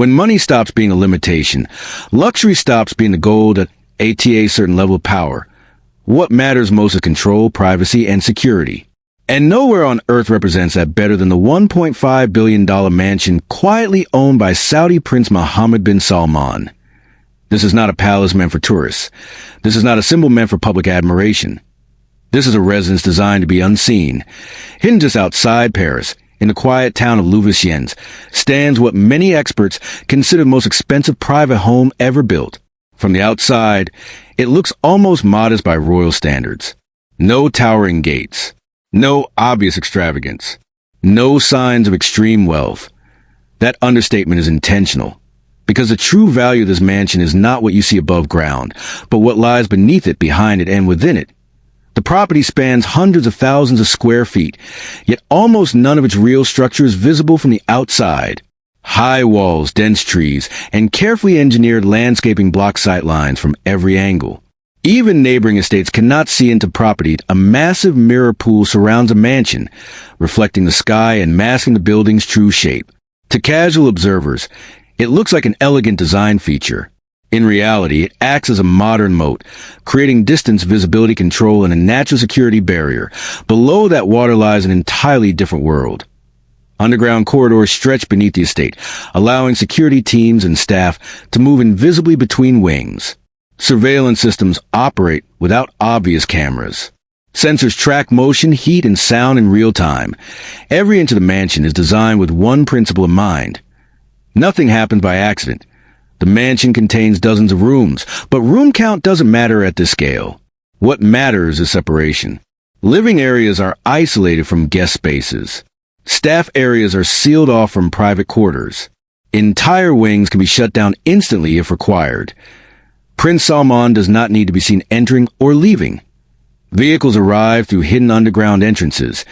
When money stops being a limitation, luxury stops being the goal that a certain level of power. What matters most is control, privacy, and security. And nowhere on earth represents that better than the $1.5 billion mansion quietly owned by Saudi Prince Mohammed bin Salman. This is not a palace meant for tourists. This is not a symbol meant for public admiration. This is a residence designed to be unseen. Hidden just outside Paris, in the quiet town of Louis XIV, stands what many experts consider the most expensive private home ever built. From the outside, it looks almost modest by royal standards. No towering gates. No obvious extravagance. No signs of extreme wealth. That understatement is intentional, because the true value of this mansion is not what you see above ground, but what lies beneath it, behind it, and within it. The property spans hundreds of thousands of square feet, yet almost none of its real structure is visible from the outside. High walls, dense trees, and carefully engineered landscaping block sight lines from every angle. Even neighboring estates cannot see into property. A massive mirror pool surrounds a mansion, reflecting the sky and masking the building's true shape. To casual observers, it looks like an elegant design feature. In reality, it acts as a modern moat, creating distance visibility control and a natural security barrier. Below that water lies an entirely different world. Underground corridors stretch beneath the estate, allowing security teams and staff to move invisibly between wings. Surveillance systems operate without obvious cameras. Sensors track motion, heat, and sound in real time. Every inch of the mansion is designed with one principle in mind. Nothing happens by accident. The mansion contains dozens of rooms, but room count doesn't matter at this scale. What matters is separation. Living areas are isolated from guest spaces. Staff areas are sealed off from private quarters. Entire wings can be shut down instantly if required. Prince Salman does not need to be seen entering or leaving. Vehicles arrive through hidden underground entrances,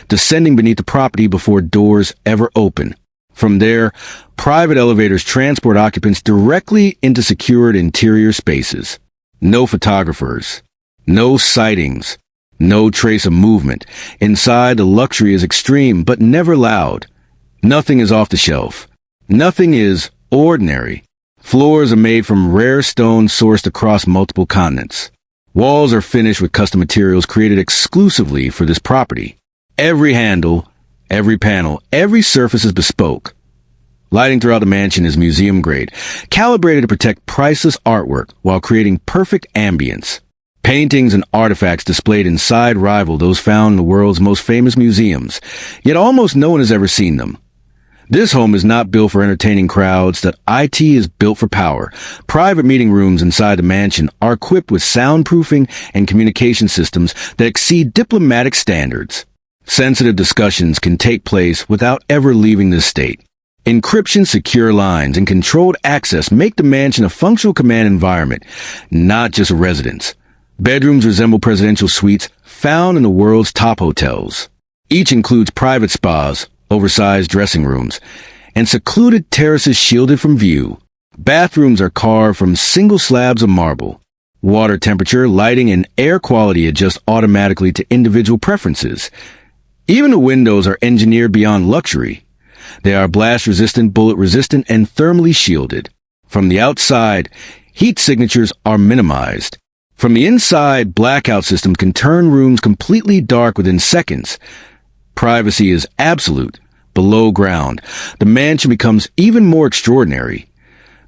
descending beneath the property before doors ever open. From there, private elevators transport occupants directly into secured interior spaces. No photographers. No sightings. No trace of movement. Inside, the luxury is extreme, but never loud. Nothing is off the shelf. Nothing is ordinary. Floors are made from rare stone sourced across multiple continents. Walls are finished with custom materials created exclusively for this property. Every handle, every panel, every surface is bespoke. Lighting throughout the mansion is museum-grade, calibrated to protect priceless artwork while creating perfect ambience. Paintings and artifacts displayed inside rival those found in the world's most famous museums, yet almost no one has ever seen them. This home is not built for entertaining crowds. That IT is built for power. Private meeting rooms inside the mansion are equipped with soundproofing and communication systems that exceed diplomatic standards. Sensitive discussions can take place without ever leaving the estate. Encryption, secure lines, and controlled access make the mansion a functional command environment, not just a residence. Bedrooms resemble presidential suites found in the world's top hotels. Each includes private spas, oversized dressing rooms, and secluded terraces shielded from view. Bathrooms are carved from single slabs of marble. Water temperature, lighting, and air quality adjust automatically to individual preferences. Even the windows are engineered beyond luxury. They are blast-resistant, bullet-resistant, and thermally shielded. From the outside, heat signatures are minimized. From the inside, blackout systems can turn rooms completely dark within seconds. Privacy is absolute. Below ground, the mansion becomes even more extraordinary.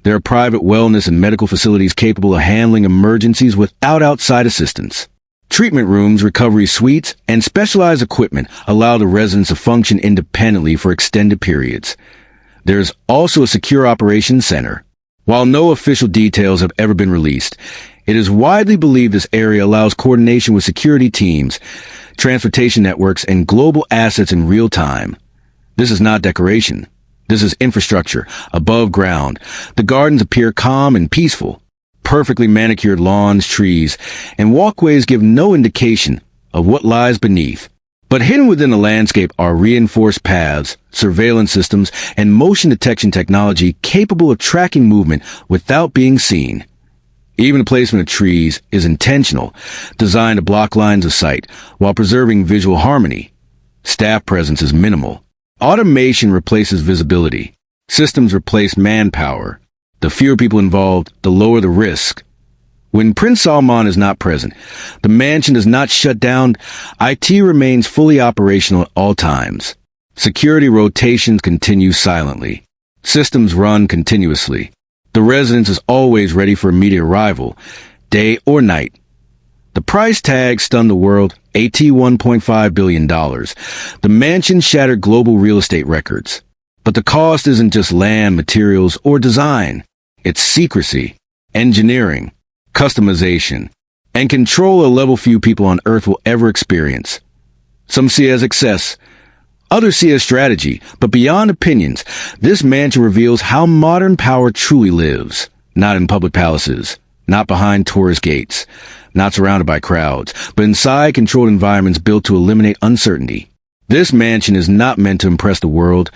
There are private wellness and medical facilities capable of handling emergencies without outside assistance. Treatment rooms, recovery suites, and specialized equipment allow the residents to function independently for extended periods. There is also a secure operations center. While no official details have ever been released, it is widely believed this area allows coordination with security teams, transportation networks, and global assets in real time. This is not decoration. This is infrastructure, above ground. The gardens appear calm and peaceful. Perfectly manicured lawns, trees, and walkways give no indication of what lies beneath. But hidden within the landscape are reinforced paths, surveillance systems, and motion detection technology capable of tracking movement without being seen. Even the placement of trees is intentional, designed to block lines of sight while preserving visual harmony. Staff presence is minimal. Automation replaces visibility. Systems replace manpower. The fewer people involved, the lower the risk. When Prince Salman is not present, the mansion is not shut down. IT remains fully operational at all times. Security rotations continue silently. Systems run continuously. The residence is always ready for immediate arrival, day or night. The price tag stunned the world, $1.5 billion. The mansion shattered global real estate records. But the cost isn't just land, materials, or design. It's secrecy, engineering, customization, and control a level few people on Earth will ever experience. Some see it as excess, others see it as strategy, but beyond opinions, this mansion reveals how modern power truly lives. Not in public palaces, not behind tourist gates, not surrounded by crowds, but inside controlled environments built to eliminate uncertainty. This mansion is not meant to impress the world.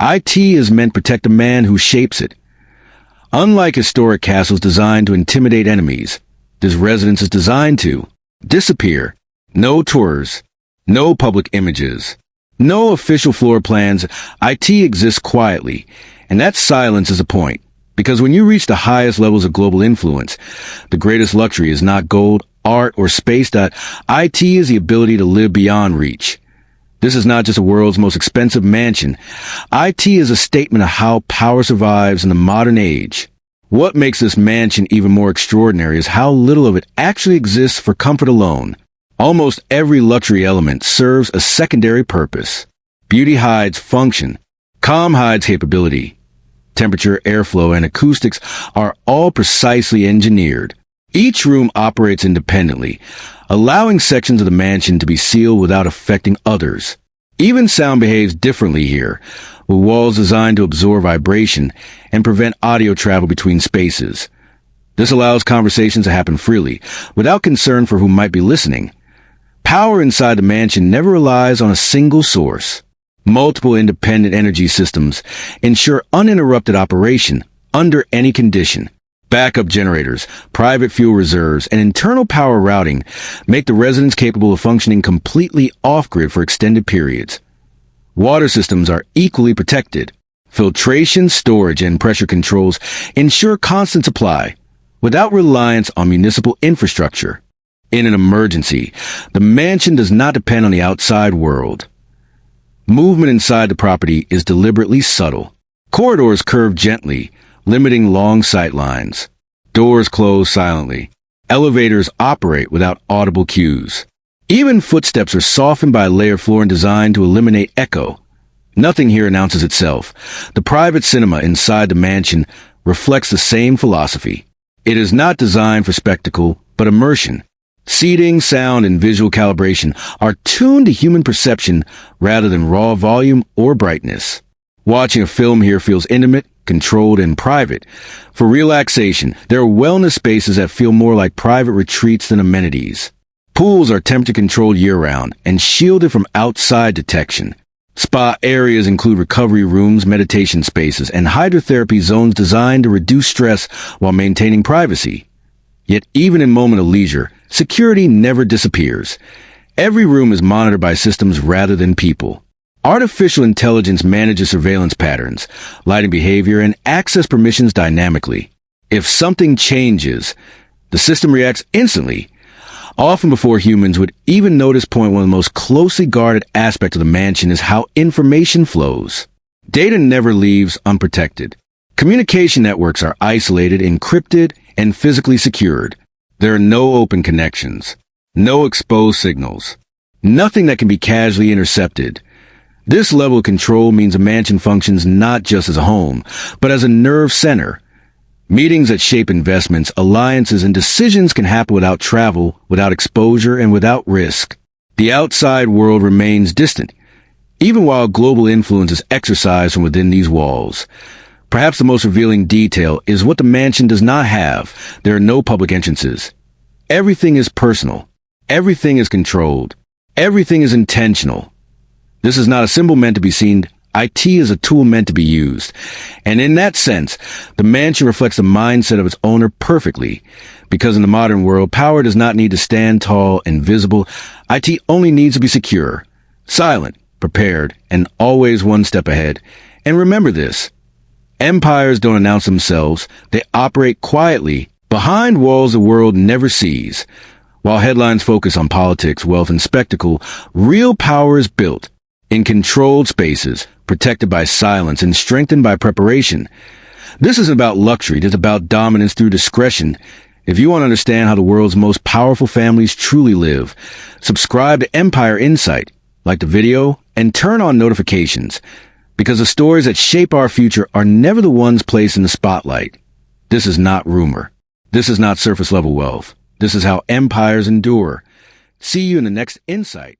IT is meant to protect the man who shapes it. Unlike historic castles designed to intimidate enemies, this residence is designed to disappear. No tours, no public images, no official floor plans. IT exists quietly, and that silence is a point. Because when you reach the highest levels of global influence, the greatest luxury is not gold, art, or space. IT is the ability to live beyond reach. This is not just the world's most expensive mansion. IT is a statement of how power survives in the modern age. What makes this mansion even more extraordinary is how little of it actually exists for comfort alone. Almost every luxury element serves a secondary purpose. Beauty hides function. Calm hides capability. Temperature, airflow, and acoustics are all precisely engineered. Each room operates independently, allowing sections of the mansion to be sealed without affecting others. Even sound behaves differently here, with walls designed to absorb vibration and prevent audio travel between spaces. This allows conversations to happen freely, without concern for who might be listening. Power inside the mansion never relies on a single source. Multiple independent energy systems ensure uninterrupted operation under any condition. Backup generators, private fuel reserves, and internal power routing make the residence capable of functioning completely off-grid for extended periods. Water systems are equally protected. Filtration, storage, and pressure controls ensure constant supply, without reliance on municipal infrastructure. In an emergency, the mansion does not depend on the outside world. Movement inside the property is deliberately subtle. Corridors curve gently, limiting long sight lines. Doors close silently. Elevators operate without audible cues. Even footsteps are softened by a layered flooring designed to eliminate echo. Nothing here announces itself. The private cinema inside the mansion reflects the same philosophy. It is not designed for spectacle, but immersion. Seating, sound, and visual calibration are tuned to human perception rather than raw volume or brightness. Watching a film here feels intimate, controlled, and private. For relaxation, there are wellness spaces that feel more like private retreats than amenities. Pools are temperature-controlled year-round and shielded from outside detection. Spa areas include recovery rooms, meditation spaces, and hydrotherapy zones designed to reduce stress while maintaining privacy. Yet even in moments of leisure, security never disappears. Every room is monitored by systems rather than people. Artificial intelligence manages surveillance patterns, lighting behavior, and access permissions dynamically. If something changes, the system reacts instantly, often before humans would even notice. One of the most closely guarded aspects of the mansion is how information flows. Data never leaves unprotected. Communication networks are isolated, encrypted, and physically secured. There are no open connections, no exposed signals, nothing that can be casually intercepted. This level of control means a mansion functions not just as a home, but as a nerve center. Meetings that shape investments, alliances, and decisions can happen without travel, without exposure, and without risk. The outside world remains distant, even while global influence is exercised from within these walls. Perhaps the most revealing detail is what the mansion does not have. There are no public entrances. Everything is personal. Everything is controlled. Everything is intentional. This is not a symbol meant to be seen. IT is a tool meant to be used. And in that sense, the mansion reflects the mindset of its owner perfectly. Because in the modern world, power does not need to stand tall and visible. IT only needs to be secure, silent, prepared, and always one step ahead. And remember this: Empires don't announce themselves. They operate quietly, behind walls the world never sees. While headlines focus on politics, wealth, and spectacle, real power is built in controlled spaces, protected by silence and strengthened by preparation. This isn't about luxury, it's about dominance through discretion. If you want to understand how the world's most powerful families truly live, subscribe to Empire Insight, like the video, and turn on notifications, because the stories that shape our future are never the ones placed in the spotlight. This is not rumor. This is not surface-level wealth. This is how empires endure. See you in the next Insight.